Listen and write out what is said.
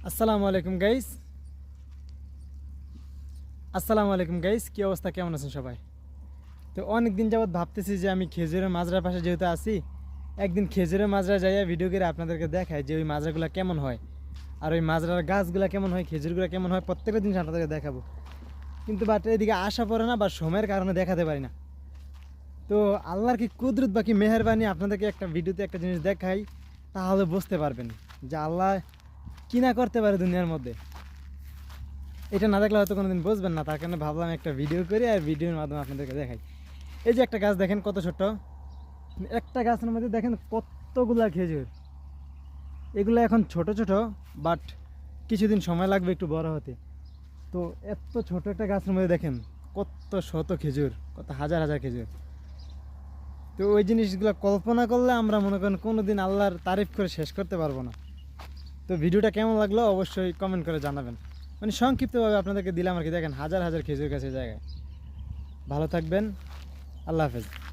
আসসালামু আলাইকুম গাইস কি অবস্থা, কেমন আছেন সবাই? তো অনেক দিন যাবত ভাবতেছি যে আমি খেজুরের মাজরার পাশে যেহেতু আছি, একদিন খেজুরের মাজরা যাইয়া ভিডিও করে আপনাদেরকে দেখাই যে ওই মাজরাগুলো কেমন হয়, আর ওই মাজরার গাছগুলো কেমন হয়, খেজুরগুলো কেমন হয়, প্রত্যেকটা জিনিস আপনাদেরকে দেখাবো। কিন্তু বাট এদিকে আসা পড়ে না বা সময়ের কারণে দেখাতে পারি না। তো আল্লাহর কি কুদরত বা কি মেহেরবানি, আপনাদেরকে একটা ভিডিওতে একটা জিনিস দেখাই, তাহলে বুঝতে পারবেন যে আল্লাহ কি না করতে পারে দুনিয়ার মধ্যে। এটা না দেখলে হয়তো কোনোদিন বুঝবেন না, তার কারণে ভাবলাম একটা ভিডিও করি আর ভিডিওর মাধ্যমে আপনাদেরকে দেখাই। এই যে একটা গাছ দেখেন কত ছোট, একটা গাছের মধ্যে দেখেন কতগুলা খেজুর। এগুলো এখন ছোট ছোট, বাট কিছুদিন সময় লাগবে একটু বড় হতে। তো এত ছোট একটা গাছের মধ্যে দেখেন কত শত খেজুর, কত হাজার হাজার খেজুর। তো ওই জিনিসগুলো কল্পনা করলে আমরা মনে করেন কোনোদিন আল্লাহর তারিফ করে শেষ করতে পারবো না। তো ভিডিওটা কেমন লাগলো অবশ্যই কমেন্ট করে জানাবেন। মানে সংক্ষিপ্তভাবে আপনাদেরকে দিলাম আর কি। দেখেন হাজার হাজার খেজুর গাছের জায়গায়। ভালো থাকবেন, আল্লাহ হাফেজ।